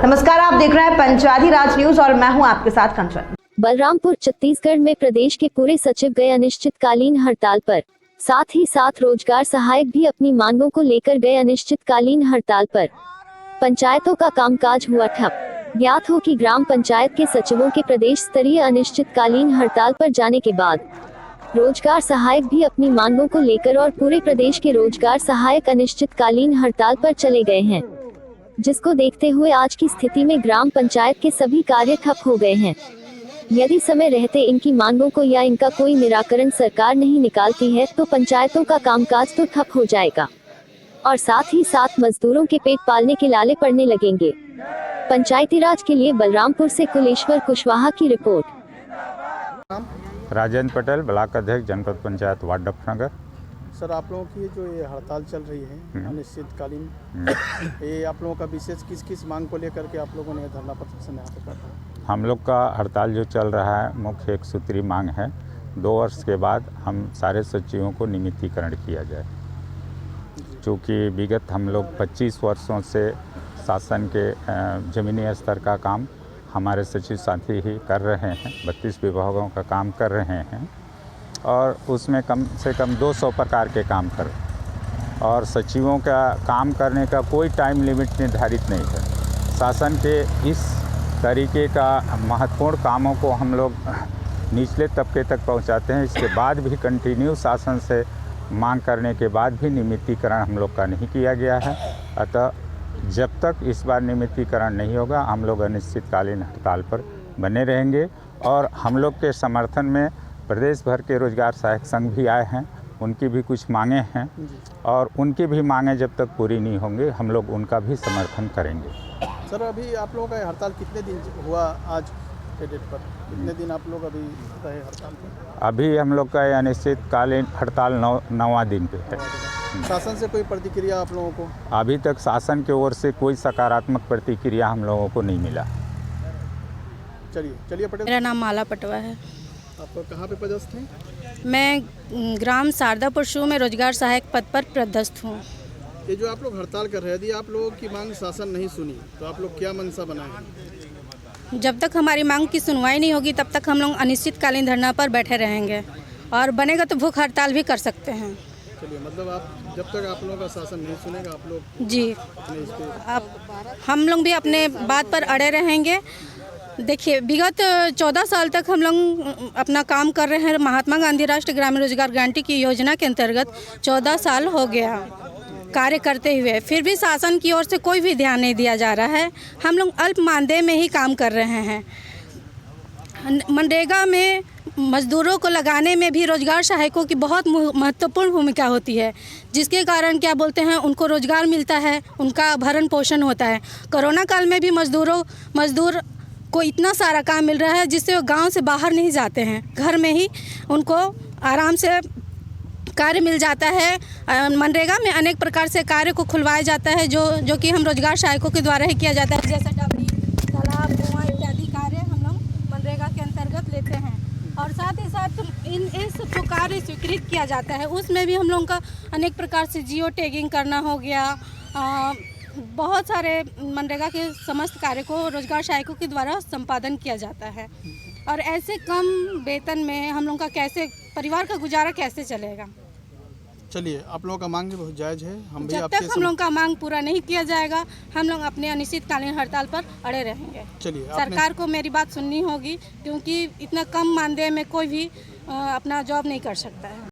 नमस्कार, आप देख रहे हैं पंचायती राज न्यूज और मैं हूं आपके साथ कंचन। बलरामपुर छत्तीसगढ़ में प्रदेश के पूरे सचिव गए अनिश्चितकालीन हड़ताल पर। साथ ही साथ रोजगार सहायक भी अपनी मांगों को लेकर गए अनिश्चितकालीन हड़ताल पर। पंचायतों का कामकाज हुआ ठप। ज्ञात हो कि ग्राम पंचायत के सचिवों के प्रदेश स्तरीय अनिश्चितकालीन हड़ताल पर जाने के बाद रोजगार सहायक भी अपनी मांगों को लेकर और पूरे प्रदेश के रोजगार सहायक अनिश्चितकालीन हड़ताल पर चले गए हैं, जिसको देखते हुए आज की स्थिति में ग्राम पंचायत के सभी कार्य ठप हो गए हैं। यदि समय रहते इनकी मांगों को या इनका कोई निराकरण सरकार नहीं निकालती है तो पंचायतों का कामकाज तो ठप हो जाएगा और साथ ही साथ मजदूरों के पेट पालने के लाले पड़ने लगेंगे। पंचायती राज के लिए बलरामपुर से कुलेश्वर कुशवाहा की रिपोर्ट। राजेंद्र पटेल, ब्लॉक अध्यक्ष, जनपद पंचायत वार्ड डफनगर। सर, आप लोगों की जो ये हड़ताल चल रही है अनिश्चितकालीन, ये आप लोगों का विशेष किस किस मांग को लेकर के आप लोगों ने धरना प्रदर्शन यहाँ पे करना? हम लोग का हड़ताल जो चल रहा है मुख्य एक सूत्री मांग है, 2 वर्ष के बाद हम सारे सचिवों को नियमितीकरण किया जाए। चूँकि विगत हम लोग 25 वर्षों से शासन के ज़मीनी स्तर का काम हमारे सचिव साथी ही कर रहे हैं, 32 विभागों का काम कर रहे हैं और उसमें कम से कम 200 प्रकार के काम कर, और सचिवों का काम करने का कोई टाइम लिमिट निर्धारित नहीं है। शासन के इस तरीके का महत्वपूर्ण कामों को हम लोग निचले तबके तक पहुंचाते हैं। इसके बाद भी कंटिन्यू शासन से मांग करने के बाद भी नियमितीकरण हम लोग का नहीं किया गया है। अतः जब तक इस बार नियमितीकरण नहीं होगा हम लोग अनिश्चितकालीन हड़ताल पर बने रहेंगे। और हम लोग के समर्थन में प्रदेश भर के रोजगार सहायक संघ भी आए हैं, उनकी भी कुछ मांगे हैं और उनकी भी मांगे जब तक पूरी नहीं होंगी हम लोग उनका भी समर्थन करेंगे। सर, अभी आप लोगों का हड़ताल कितने दिन हुआ आज के डेट पर? कितने दिन आप लोग अभी रहे हड़ताल पर? अभी हम लोग का अनिश्चितकालीन हड़ताल 9वां दिन पे है। शासन से कोई प्रतिक्रिया आप लोगों को? अभी तक शासन की ओर से कोई सकारात्मक प्रतिक्रिया हम लोगों को नहीं मिला। चलिए पटेल। मेरा नाम माला पटवा है। आप कहाँ पे पदस्थ हैं? मैं ग्राम शारदापुर शू में रोजगार सहायक पद पर पदस्थ हूँ। ये जो आप लोग हड़ताल कर रहे हैं, यदि आप लोगों की मांग शासन नहीं सुनी तो आप लोग क्या मंशा बनाएंगे? जब तक हमारी मांग की सुनवाई नहीं होगी तब तक हम लोग अनिश्चितकालीन धरना पर बैठे रहेंगे और बनेगा तो भूख हड़ताल भी कर सकते हैं। चलिए, मतलब आप जब तक आप लोगों का शासन नहीं सुनेगा आप लोग जी हम लोग भी अपने बात पर अड़े रहेंगे। देखिए, विगत 14 साल तक हम लोग अपना काम कर रहे हैं। महात्मा गांधी राष्ट्रीय ग्रामीण रोजगार गारंटी की योजना के अंतर्गत 14 साल हो गया कार्य करते हुए, फिर भी शासन की ओर से कोई भी ध्यान नहीं दिया जा रहा है। हम लोग अल्प मानदेय में ही काम कर रहे हैं। मनरेगा में मजदूरों को लगाने में भी रोजगार सहायकों की बहुत महत्वपूर्ण भूमिका होती है, जिसके कारण क्या बोलते हैं उनको रोजगार मिलता है, उनका भरण पोषण होता है। कोरोना काल में भी मजदूर को इतना सारा काम मिल रहा है जिससे वो गांव से बाहर नहीं जाते हैं, घर में ही उनको आराम से कार्य मिल जाता है। मनरेगा में अनेक प्रकार से कार्य को खुलवाया जाता है जो कि हम रोजगार सहायकों के द्वारा ही किया जाता है, जैसे डबरी, तालाब, कुआं इत्यादि कार्य हम लोग मनरेगा के अंतर्गत लेते हैं। और साथ ही साथ इस जो कार्य स्वीकृत किया जाता है उसमें भी हम लोगों का अनेक प्रकार से जियो टैगिंग करना हो गया। बहुत सारे मनरेगा के समस्त कार्य को रोजगार सहायकों के द्वारा संपादन किया जाता है। और ऐसे कम वेतन में हम लोगों का कैसे परिवार का गुजारा कैसे चलेगा? चलिए, आप लोगों का मांग भी बहुत जायज़ है। हम भी जब तक हम लोगों का मांग पूरा नहीं किया जाएगा हम लोग अपने अनिश्चितकालीन हड़ताल पर अड़े रहेंगे। चलिए, सरकार को मेरी बात सुननी होगी, क्योंकि इतना कम मानदेय में कोई भी अपना जॉब नहीं कर सकता है।